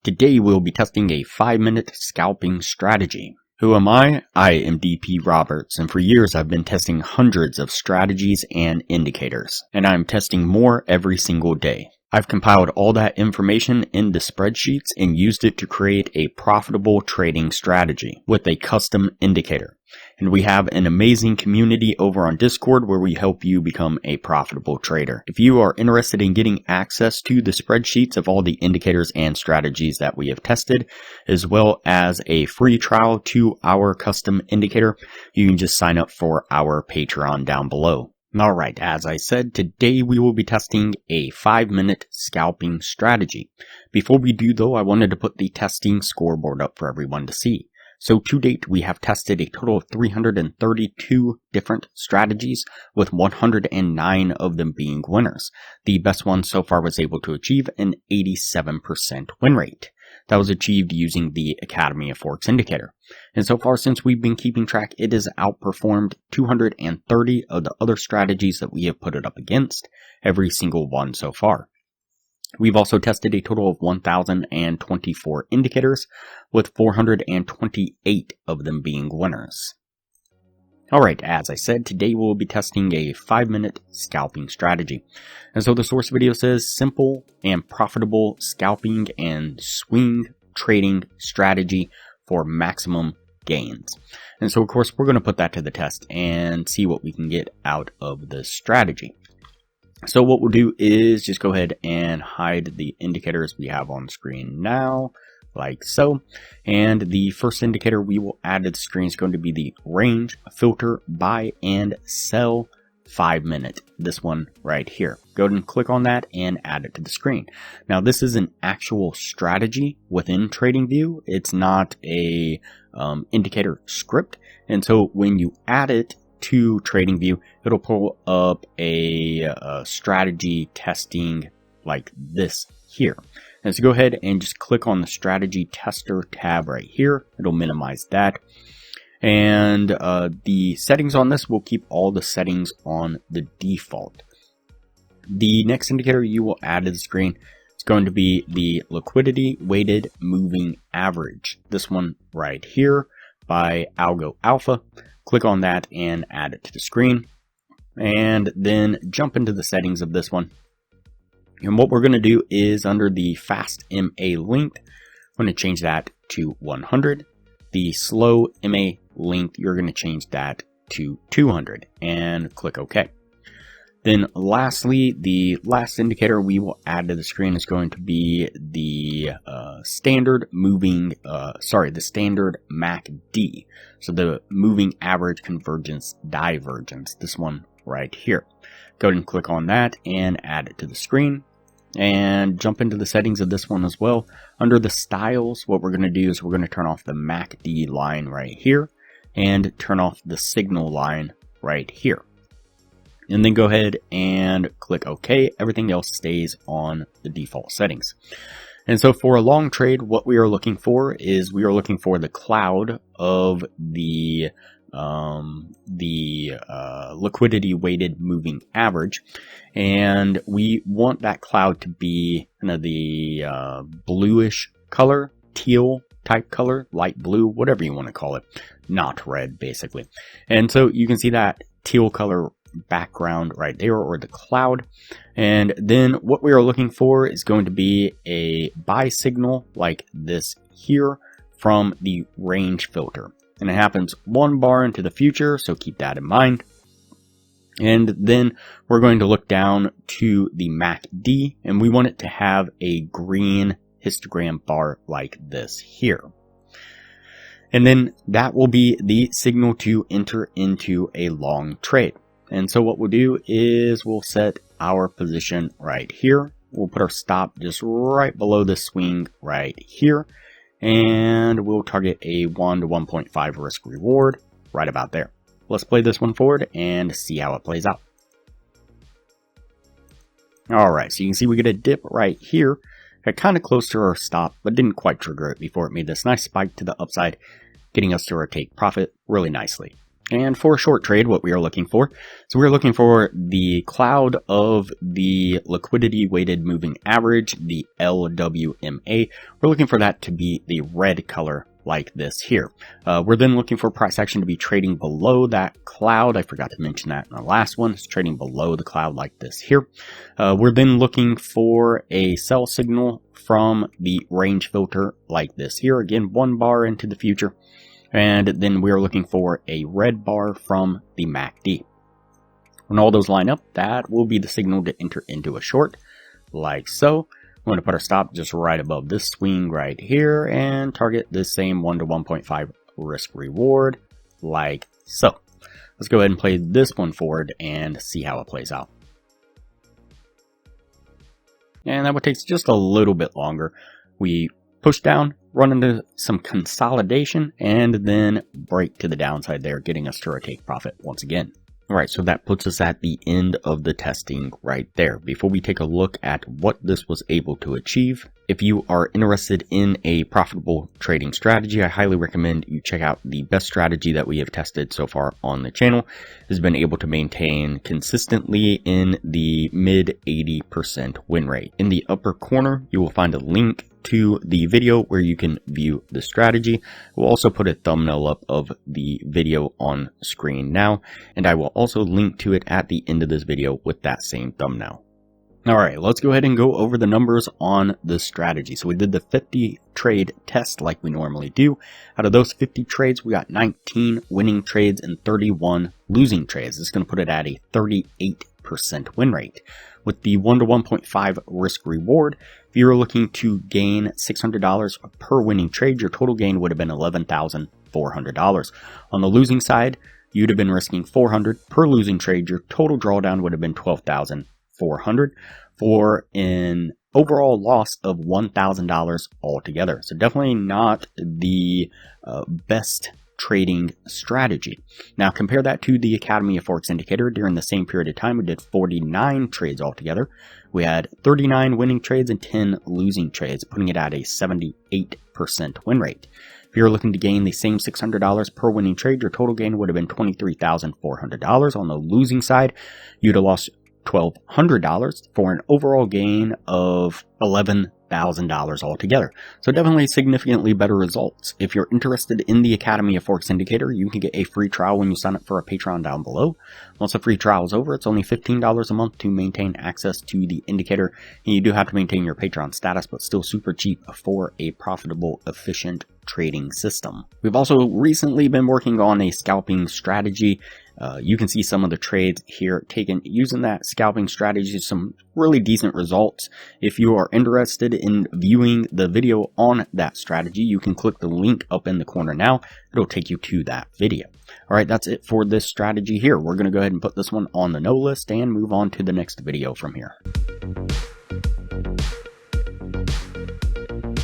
Today we'll be testing a 5-minute scalping strategy. Who am I? I am DP Roberts, and for years I've been testing hundreds of strategies and indicators, and I'm testing more every single day. I've compiled all that information into spreadsheets and used it to create a profitable trading strategy with a custom indicator. And we have an amazing community over on Discord where we help you become a profitable trader. If you are interested in getting access to the spreadsheets of all the indicators and strategies that we have tested, as well as a free trial to our custom indicator, you can just sign up for our Patreon down below. Alright, as I said, today we will be testing a 5-minute scalping strategy. Before we do though, I wanted to put the testing scoreboard up for everyone to see. So to date, we have tested a total of 332 different strategies, with 109 of them being winners. The best one so far was able to achieve an 87% win rate. That was achieved using the Academy of Forex indicator. And so far, since we've been keeping track, it has outperformed 230 of the other strategies that we have put it up against, every single one so far. We've also tested a total of 1,024 indicators, with 428 of them being winners. Alright, as I said, today we'll be testing a 5-minute scalping strategy. And so the source video says simple and profitable scalping and swing trading strategy for maximum gains. And so of course we're going to put that to the test and see what we can get out of this strategy. So what we'll do is just go ahead and hide the indicators we have on screen now, like so. And the first indicator we will add to the screen is going to be the range filter buy and sell 5-minute. This one right here. Go ahead and click on that and add it to the screen. Now this is an actual strategy within TradingView. It's not a indicator script. And so when you add it to TradingView, it'll pull up a strategy testing like this here. And so go ahead and just click on the strategy tester tab right here. It'll minimize that. And the settings on this will keep all the settings on the default. The next indicator you will add to the screen is going to be the liquidity weighted moving average. This one right here by Algo Alpha. Click on that and add it to the screen, and then jump into the settings of this one. And what we're going to do is under the fast MA length, I'm going to change that to 100. The slow MA length, you're going to change that to 200 and click OK. Then lastly, the last indicator we will add to the screen is going to be the standard MACD. So the moving average convergence divergence, this one right here. Go ahead and click on that and add it to the screen. And jump into the settings of this one as well. Under the styles, what we're going to do is we're going to turn off the MACD line right here and turn off the signal line right here. And then go ahead and click OK. Everything else stays on the default settings. And so for a long trade, what we are looking for is we are looking for the cloud of the liquidity weighted moving average. And we want that cloud to be kind of the bluish color, teal type color, light blue, whatever you want to call it, not red basically. And so you can see that teal color background right there, or the cloud. And then what we are looking for is going to be a buy signal like this here from the range filter, and it happens 1 bar into the future, so keep that in mind. And then we're going to look down to the MACD, and we want it to have a green histogram bar like this here. And then that will be the signal to enter into a long trade. And so what we'll do is we'll set our position right here. We'll put our stop just right below the swing right here. And we'll target a 1 to 1.5 risk reward right about there. Let's play this one forward and see how it plays out. Alright, so you can see we get a dip right here. Got kind of close to our stop, but didn't quite trigger it before it made this nice spike to the upside, getting us to our take profit really nicely. And for a short trade, what we are looking for, so we're looking for the cloud of the liquidity weighted moving average, the LWMA. We're looking for that to be the red color like this here. We're then looking for price action to be trading below that cloud. I forgot to mention that in the last one. It's trading below the cloud like this here. We're then looking for a sell signal from the range filter like this here. Again, 1 bar into the future. And then we're looking for a red bar from the MACD. When all those line up, that will be the signal to enter into a short, like so. I'm going to put our stop just right above this swing right here and target this same 1 to 1.5 risk reward, like so. Let's go ahead and play this one forward and see how it plays out. And that one takes just a little bit longer. We push down, run into some consolidation, and then break to the downside there, getting us to our take profit once again. Alright, so that puts us at the end of the testing right there. Before we take a look at what this was able to achieve, if you are interested in a profitable trading strategy, I highly recommend you check out the best strategy that we have tested so far on the channel. It has been able to maintain consistently in the mid 80% win rate. In the upper corner, you will find a link to the video where you can view the strategy. We'll also put a thumbnail up of the video on screen now, and I will also link to it at the end of this video with that same thumbnail. Alright, let's go ahead and go over the numbers on the strategy. So we did the 50 trade test like we normally do. Out of those 50 trades, we got 19 winning trades and 31 losing trades. This is going to put it at a 38% win rate. With the 1 to 1.5 risk reward, if you were looking to gain $600 per winning trade, your total gain would have been $11,400. On the losing side, you'd have been risking $400 per losing trade. Your total drawdown would have been $12,400 for an overall loss of $1,000 altogether. So definitely not the best trading strategy. Now compare that to the Academy of Forex indicator. During the same period of time, we did 49 trades altogether. We had 39 winning trades and 10 losing trades, putting it at a 78% win rate. If you're looking to gain the same $600 per winning trade, your total gain would have been $23,400. On the losing side, you'd have lost $1,200 for an overall gain of $11,000 altogether. So definitely significantly better results. If you're interested in the Academy of Forex indicator, you can get a free trial when you sign up for a Patreon down below. Once the free trial is over, it's only $15 a month to maintain access to the indicator. And you do have to maintain your Patreon status, but still super cheap for a profitable, efficient trading system. We've also recently been working on a scalping strategy. You can see some of the trades here taken using that scalping strategy, some really decent results. If you are interested in viewing the video on that strategy, you can click the link up in the corner now. It'll take you to that video. Alright, that's it for this strategy here. We're going to go ahead and put this one on the no list and move on to the next video from here.